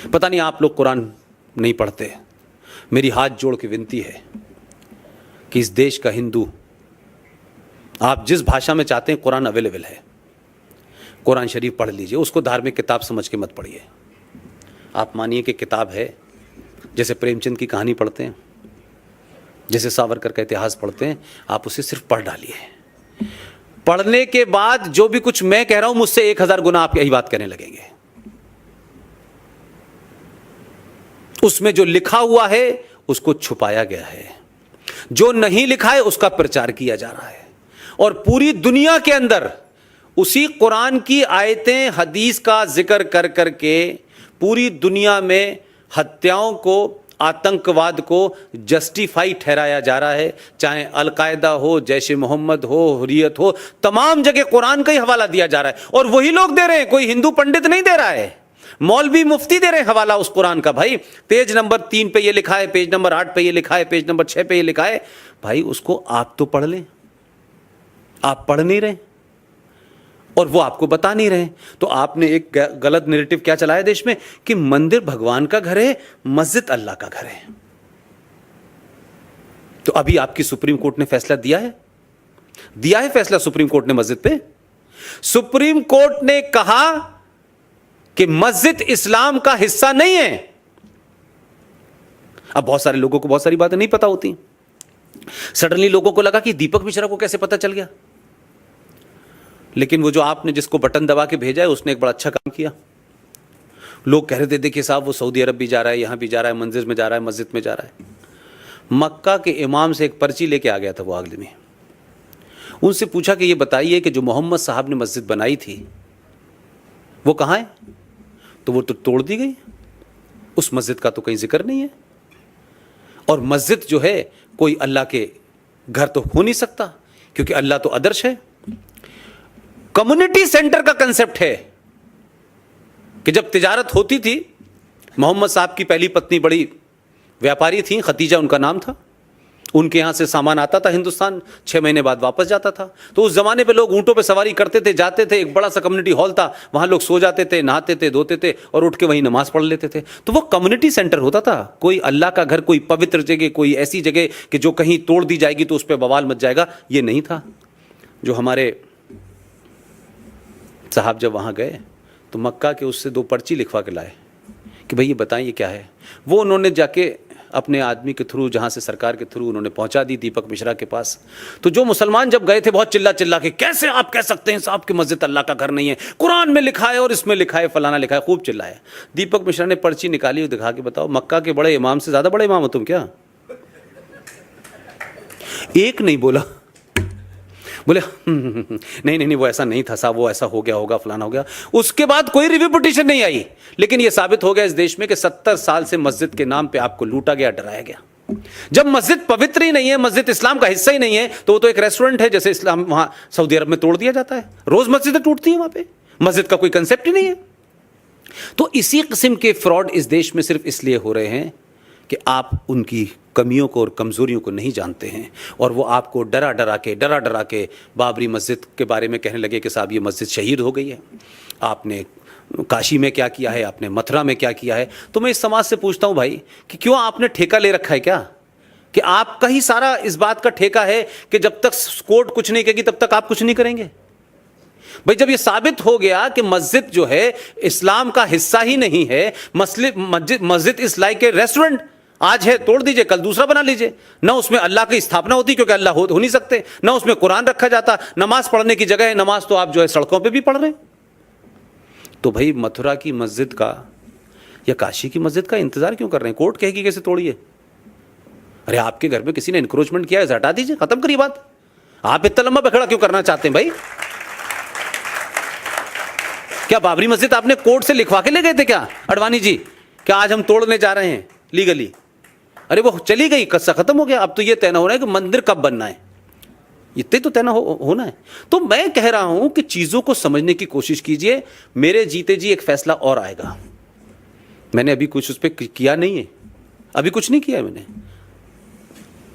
پتہ نہیں آپ لوگ قرآن نہیں پڑھتے. میری ہاتھ جوڑ کے ونتی ہے کہ اس دیش کا ہندو آپ جس بھاشا میں چاہتے ہیں قرآن اویلیبل ہے, قرآن شریف پڑھ لیجئے. اس کو دھارمک کتاب سمجھ کے مت پڑھیے. آپ مانیے کہ کتاب ہے, جیسے پریم چند کی کہانی پڑھتے ہیں, جیسے ساورکر کا اتہاس پڑھتے ہیں, آپ اسے صرف پڑھ ڈالیے. پڑھنے کے بعد جو بھی کچھ میں کہہ رہا ہوں مجھ سے 1000 گنا آپ یہی بات کہنے لگیں گے. اس میں جو لکھا ہوا ہے اس کو چھپایا گیا ہے, جو نہیں لکھا ہے اس کا پرچار کیا جا رہا ہے. اور پوری دنیا کے اندر اسی قرآن کی آیتیں حدیث کا ذکر کر کر کے پوری دنیا میں ہتیاؤں کو, آتنکواد کو جسٹیفائی ٹھہرایا جا رہا ہے. چاہے القاعدہ ہو, جیش محمد ہو, حریت ہو, تمام جگہ قرآن کا ہی حوالہ دیا جا رہا ہے. اور وہی لوگ دے رہے ہیں, کوئی ہندو پنڈت نہیں دے رہا ہے, مولوی مفتی دے رہے ہیں حوالہ اس قرآن کا. بھائی پیج نمبر 3 پہ یہ لکھا ہے, پیج نمبر 8 پہ یہ لکھا ہے, پیج نمبر 6 پہ یہ لکھا ہے. بھائی اس کو آپ تو پڑھ لیں, آپ پڑھ نہیں رہے اور وہ آپ کو بتا نہیں رہے. تو آپ نے ایک غلط نیریٹو کیا چلایا دیش میں کہ مندر بھگوان کا گھر ہے, مسجد اللہ کا گھر ہے. تو ابھی آپ کی سپریم کورٹ نے فیصلہ دیا ہے فیصلہ سپریم کورٹ نے مسجد پہ. سپریم کورٹ نے کہا کہ مسجد اسلام کا حصہ نہیں ہے. اب بہت سارے لوگوں کو بہت ساری باتیں نہیں پتا ہوتی. سڈنلی لوگوں کو لگا کہ دیپک مشرا کو کیسے پتا چل گیا, لیکن وہ جو آپ نے جس کو بٹن دبا کے بھیجا ہے اس نے ایک بڑا اچھا کام کیا. لوگ کہہ رہے تھے دیکھیے صاحب وہ سعودی عرب بھی جا رہا ہے, یہاں بھی جا رہا ہے, منزل میں جا رہا ہے, مسجد میں جا رہا ہے. مکہ کے امام سے ایک پرچی لے کے آ گیا تھا وہ آدمی. ان سے پوچھا کہ یہ بتائیے کہ جو محمد صاحب نے مسجد بنائی تھی وہ کہاں ہے؟ تو وہ تو توڑ دی گئی, اس مسجد کا تو کہیں ذکر نہیں ہے. اور مسجد جو ہے کوئی اللہ کے گھر تو ہو نہیں سکتا کیونکہ اللہ تو ادرش ہے. کمیونٹی سینٹر کا کنسپٹ ہے کہ جب تجارت ہوتی تھی, محمد صاحب کی پہلی پتنی بڑی ویاپاری تھیں, ختیجہ ان کا نام تھا, ان کے یہاں سے سامان آتا تھا ہندوستان, 6 مہینے بعد واپس جاتا تھا. تو اس زمانے پہ لوگ اونٹوں پہ سواری کرتے تھے, جاتے تھے, ایک بڑا سا کمیونٹی ہال تھا, وہاں لوگ سو جاتے تھے, نہاتے تھے, دھوتے تھے اور اٹھ کے وہیں نماز پڑھ لیتے تھے. تو وہ کمیونٹی سینٹر ہوتا تھا. کوئی اللہ کا گھر, کوئی پوتر جگہ, کوئی ایسی جگہ کہ جو کہیں توڑ دی جائے گی تو اس پہ بوال مچ جائے گا, یہ نہیں تھا. جو ہمارے صاحب جب وہاں گئے تو مکہ کے اس سے 2 پرچی لکھوا کے لائے کہ بھئی یہ بتائیں یہ کیا ہے. وہ انہوں نے جا کے اپنے آدمی کے تھرو, جہاں سے سرکار کے تھرو انہوں نے پہنچا دی دیپک مشرا کے پاس. تو جو مسلمان جب گئے تھے بہت چلا کے کیسے آپ کہہ سکتے ہیں صاحب کہ مسجد اللہ کا گھر نہیں ہے, قرآن میں لکھا ہے اور اس میں لکھا ہے, فلانا لکھا ہے, خوب چلایا. دیپک مشرا نے پرچی نکالی اور دکھا کے بتاؤ مکہ کے بڑے امام سے زیادہ بڑے امام ہو تم کیا؟ ایک نہیں بولا, بولے نہیں وہ ایسا نہیں تھا صاحب, وہ ایسا ہو گیا ہوگا, فلانا ہو گیا. اس کے بعد کوئی ریویو پٹیشن نہیں آئی. لیکن یہ ثابت ہو گیا اس دیش میں کہ 70 سال سے مسجد کے نام پہ آپ کو لوٹا گیا, ڈرایا گیا. جب مسجد پوتر ہی نہیں ہے, مسجد اسلام کا حصہ ہی نہیں ہے, تو وہ تو ایک ریسٹورنٹ ہے جیسے اسلام وہاں سعودی عرب میں توڑ دیا جاتا ہے. روز مسجدیں ٹوٹتی ہیں وہاں پہ, مسجد کا کوئی کنسیپٹ ہی نہیں ہے. تو اسی قسم کے فراڈ اس دیش میں صرف اس لیے ہو رہے ہیں کہ آپ ان کی کمیوں کو اور کمزوریوں کو نہیں جانتے ہیں, اور وہ آپ کو ڈرا ڈرا کے بابری مسجد کے بارے میں کہنے لگے کہ صاحب یہ مسجد شہید ہو گئی ہے, آپ نے کاشی میں کیا کیا ہے, آپ نے متھرا میں کیا کیا ہے. تو میں اس سماج سے پوچھتا ہوں بھائی کہ کیوں آپ نے ٹھیکہ لے رکھا ہے کیا, کہ آپ کا ہی سارا اس بات کا ٹھیکہ ہے کہ جب تک کورٹ کچھ نہیں کہے گی تب تک آپ کچھ نہیں کریں گے. بھائی جب یہ ثابت ہو گیا کہ مسجد جو ہے اسلام کا حصہ ہی نہیں ہے, مسجد اس لائک کے ریسٹورنٹ, آج ہے توڑ دیجئے, کل دوسرا بنا لیجئے. نہ اس میں اللہ کی استھاپنا ہوتی کیونکہ اللہ ہو نہیں سکتے, نہ اس میں قرآن رکھا جاتا, نماز پڑھنے کی جگہ ہے, نماز تو آپ جو ہے سڑکوں پہ بھی پڑھ رہے ہیں. تو بھائی متھرا کی مسجد کا یا کاشی کی مسجد کا انتظار کیوں کر رہے ہیں؟ کورٹ کہے گی کیسے توڑیے. ارے آپ کے گھر میں کسی نے انکروچمنٹ کیا ہے, ہٹا دیجئے, ختم کریے بات. آپ اتنا لمبا پکڑا کیوں کرنا چاہتے ہیں بھائی؟ کیا بابری مسجد آپ نے کورٹ سے لکھوا کے لے گئے تھے کیا اڈوانی جی, کہ آج ہم توڑنے جا رہے ہیں لیگلی؟ ارے وہ چلی گئی, قصہ ختم ہو گیا. اب تو یہ طے نہ ہو رہا ہے کہ مندر کب بننا ہے, اتنے تو طے نہ ہونا ہے. تو میں کہہ رہا ہوں کہ چیزوں کو سمجھنے کی کوشش کیجئے. میرے جیتے جی ایک فیصلہ اور آئے گا. میں نے ابھی کچھ اس پہ کیا نہیں ہے, ابھی کچھ نہیں کیا ہے میں نے.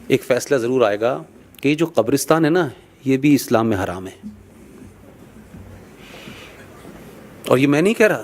ایک فیصلہ ضرور آئے گا کہ یہ جو قبرستان ہے نا, یہ بھی اسلام میں حرام ہے. اور یہ میں نہیں کہہ رہا,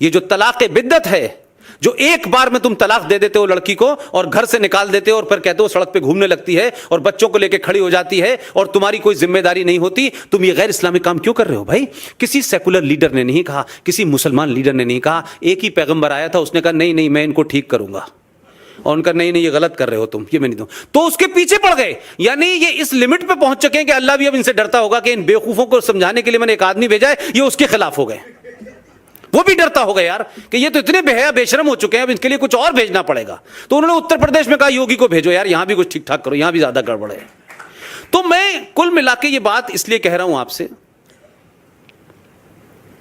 یہ جو طلاق بدعت ہے, جو ایک بار میں تم طلاق دے دیتے ہو لڑکی کو اور گھر سے نکال دیتے ہو اور پھر کہتے ہو سڑک پہ گھومنے لگتی ہے اور بچوں کو لے کے کھڑی ہو جاتی ہے اور تمہاری کوئی ذمہ داری نہیں ہوتی, تم یہ غیر اسلامی کام کیوں کر رہے ہو بھائی؟ کسی سیکولر لیڈر نے نہیں کہا, کسی مسلمان لیڈر نے نہیں کہا, ایک ہی پیغمبر آیا تھا, اس نے کہا نہیں میں ان کو ٹھیک کروں گا, اور ان کا نہیں یہ غلط کر رہے ہو تم, یہ میں نہیں دوں, تو اس کے پیچھے پڑ گئے. یعنی یہ اس لمٹ پہ پہنچ چکے ہیں کہ اللہ بھی اب ان سے ڈرتا ہوگا کہ ان بیوقوفوں کو سمجھانے کے لیے میں نے ایک آدمی بھیجا ہے, یہ اس کے خلاف ہو گئے. وہ بھی ڈرتا ہوگا یار کہ یہ تو اتنے بے حیا بے شرم ہو چکے ہیں, اب ان کے لیے کچھ اور بھیجنا پڑے گا. تو انہوں نے اتر پردیش میں کہا یوگی کو بھیجو یار, یہاں بھی کچھ ٹھیک ٹھاک کرو, یہاں بھی زیادہ گڑبڑ ہے. تو میں کل ملا کے یہ بات اس لیے کہہ رہا ہوں آپ سے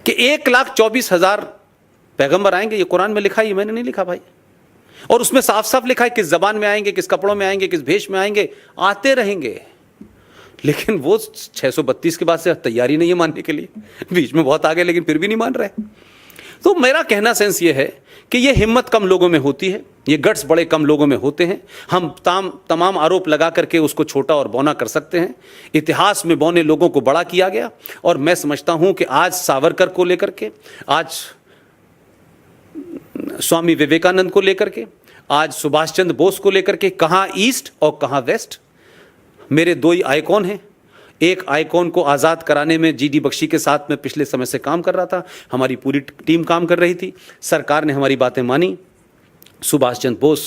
کہ 1,24,000 پیغمبر آئیں گے, یہ قرآن میں لکھا ہے, یہ میں نے نہیں لکھا بھائی. اور اس میں صاف صاف لکھا ہے کس زبان میں آئیں گے, کس کپڑوں میں آئیں گے, کس بھیش میں آئیں گے, آتے رہیں گے. لیکن وہ 632 کے بعد سے تیاری نہیں ہے ماننے کے لیے, بیچ میں بہت آگے لیکن پھر بھی نہیں مان رہے. تو میرا کہنا سینس یہ ہے کہ یہ ہمت کم لوگوں میں ہوتی ہے, یہ گٹس بڑے کم لوگوں میں ہوتے ہیں. ہم تمام آروپ لگا کر کے اس کو چھوٹا اور بونا کر سکتے ہیں. اتہاس میں بونے لوگوں کو بڑا کیا گیا, اور میں سمجھتا ہوں کہ آج ساورکر کو لے کر کے, آج سوامی وویکانند کو لے کر کے, آج سبھاش چندر بوس کو لے کر کے, کہاں ایسٹ اور کہاں ویسٹ. میرے دو ہی آئیکن ہیں. ایک آئیکن کو آزاد کرانے میں جی ڈی بخشی کے ساتھ میں پچھلے سمے سے کام کر رہا تھا, ہماری پوری ٹیم کام کر رہی تھی, سرکار نے ہماری باتیں مانی. سبھاش چندر بوس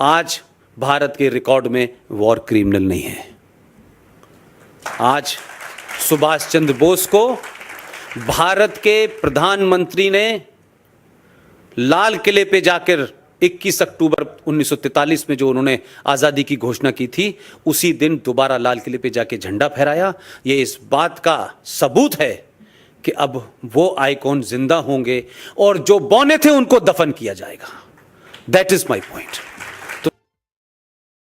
آج بھارت کے ریکارڈ میں وار کرمنل نہیں ہے. آج سبھاش چندر بوس کو بھارت کے پردھان منتری نے لال قلعے پہ جا کر 21 اکتوبر 1943 میں جو انہوں نے آزادی کی گھوشنا کی تھی, اسی دن دوبارہ لال قلعے پہ جا کے جھنڈا پھہرایا. یہ اس بات کا ثبوت ہے کہ اب وہ آئیکن زندہ ہوں گے اور جو بونے تھے ان کو دفن کیا جائے گا. That is my point.